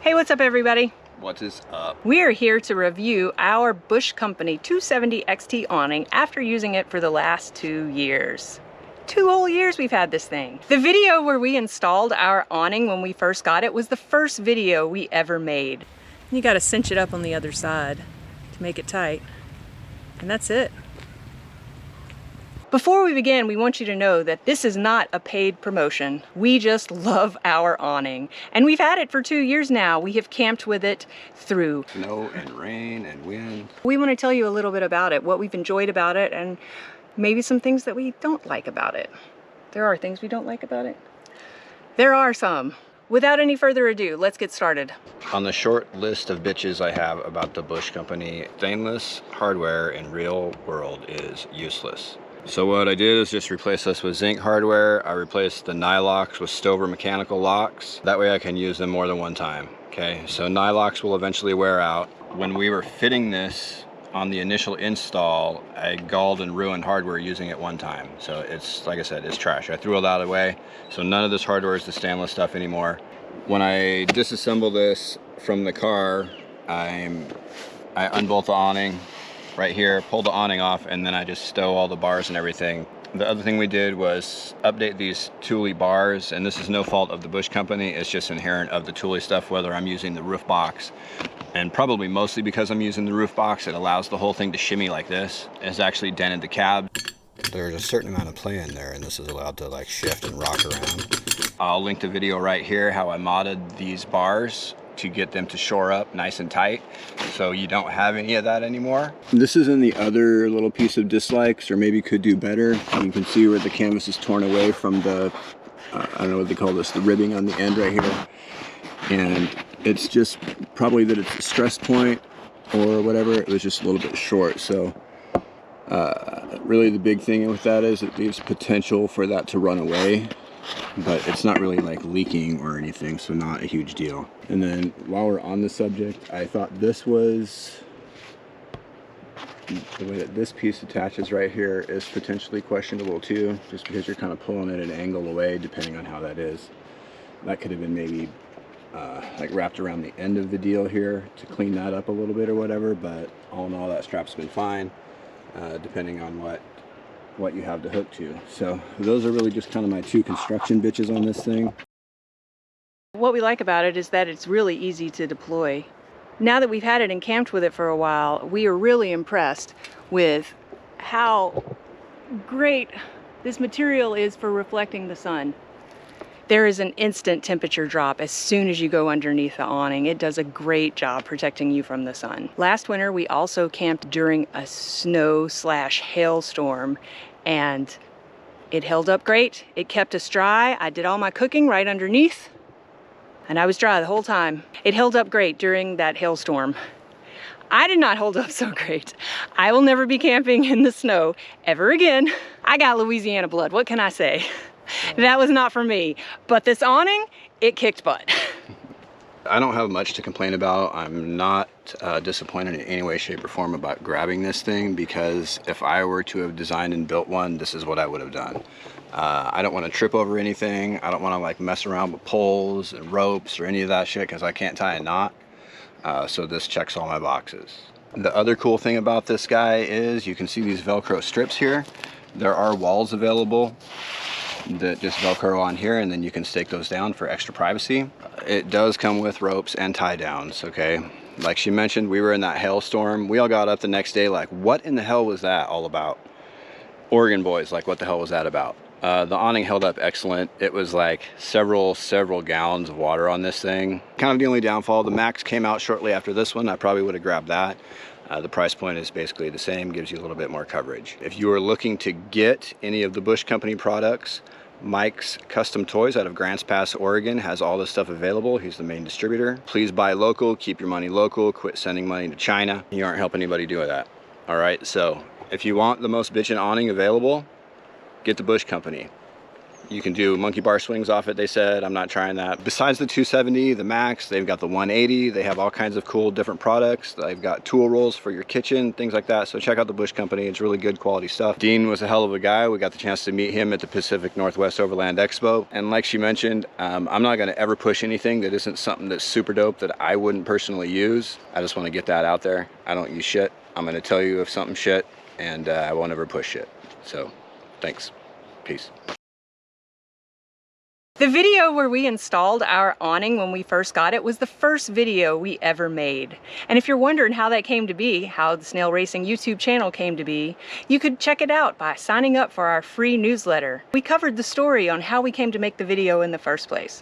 Hey, what's up everybody? What is up? We're here to review our Bush Company 270 XT awning after using it for the last 2 years. 2 whole years we've had this thing. The video where we installed our awning when we first got it was the first video we ever made. You gotta cinch it up on the other side to make it tight. And that's it. Before we begin, we want you to know that this is not a paid promotion. We just love our awning. And we've had it for 2 years now. We have camped with it through snow and rain and wind. We want to tell you a little bit about it, what we've enjoyed about it, and maybe some things that we don't like about it. There are things we don't like about it. There are some. Without any further ado, let's get started. On the short list of bitches I have about the Bush Company, stainless hardware in real world is useless. So what I did is just replace this with zinc hardware. I replaced the nylocks with Stover mechanical locks. That way I can use them more than one time. Okay, so nylocks will eventually wear out. When we were fitting this on the initial install, I galled and ruined hardware using it one time. So it's, like I said, it's trash. I threw it out of the way. So none of this hardware is the stainless stuff anymore. When I disassemble this from the car, I unbolt the awning right here, pull the awning off, and then I just stow all the bars and everything. The other thing we did was update these Thule bars, and this is no fault of the Bush Company, it's just inherent of the Thule stuff, whether I'm using the roof box, and probably mostly because I'm using the roof box, it allows the whole thing to shimmy like this. It's actually dented the cab. There's a certain amount of play in there, and this is allowed to like shift and rock around. I'll link the video right here, how I modded these bars to get them to shore up nice and tight, so you don't have any of that anymore. This is in the other little piece of dislikes, or maybe could do better. You can see where the canvas is torn away from the, I don't know what they call this, the ribbing on the end right here. And it's just probably that it's a stress point or whatever. It was just a little bit short. So really the big thing with that is it leaves potential for that to run away, but it's not really like leaking or anything, so not a huge deal. And then while we're on the subject, I thought this was, the way that this piece attaches right here is potentially questionable too, just because you're kind of pulling it at an angle away depending on how that is. That could have been maybe like wrapped around the end of the deal here to clean that up a little bit or whatever, but all in all that strap's been fine, depending on what you have to hook to. So those are really just kind of my two construction bitches on this thing. What we like about it is that it's really easy to deploy. Now that we've had it and camped with it for a while, we are really impressed with how great this material is for reflecting the sun. There is an instant temperature drop as soon as you go underneath the awning. It does a great job protecting you from the sun. Last winter, we also camped during a snow/hailstorm, and it held up great. It kept us dry. I did all my cooking right underneath, and I was dry the whole time. It held up great during that hailstorm. I did not hold up so great. I will never be camping in the snow ever again. I got Louisiana blood, what can I say? That was not for me, but this awning, it kicked butt. I don't have much to complain about. I'm not disappointed in any way, shape, or form about grabbing this thing, because if I were to have designed and built one, this is what I would have done. I don't want to trip over anything. I don't want to like mess around with poles and ropes or any of that shit, because I can't tie a knot. So this checks all my boxes. The other cool thing about this guy is you can see these Velcro strips here. There are walls available that just Velcro on here, and then you can stake those down for extra privacy. It does come with ropes and tie downs, okay? Like she mentioned, we were in that hailstorm. We all got up the next day like, what in the hell was that all about? Oregon boys, like, what the hell was that about? The awning held up excellent. It was like several gallons of water on this thing. Kind of the only downfall, the Max came out shortly after this one. I probably would have grabbed that. The price point is basically the same, gives you a little bit more coverage. If you are looking to get any of the Bush Company products, Mike's Custom Toys out of Grants Pass, Oregon has all this stuff available. He's the main distributor. Please buy local, keep your money local, quit sending money to China. You aren't helping anybody do that. All right, so if you want the most bitchin' awning available, get the Bush Company. You can do monkey bar swings off it, they said. I'm not trying that. Besides the 270, the Max, they've got the 180. They have all kinds of cool different products. They've got tool rolls for your kitchen, things like that. So check out the Bush Company. It's really good quality stuff. Dean was a hell of a guy. We got the chance to meet him at the Pacific Northwest Overland Expo. And like she mentioned, I'm not gonna ever push anything that isn't something that's super dope that I wouldn't personally use. I just wanna get that out there. I don't use shit. I'm gonna tell you if something's shit, and I won't ever push shit. So, thanks. Peace. The video where we installed our awning when we first got it was the first video we ever made. And if you're wondering how that came to be, how the Snale Racing YouTube channel came to be, you could check it out by signing up for our free newsletter. We covered the story on how we came to make the video in the first place.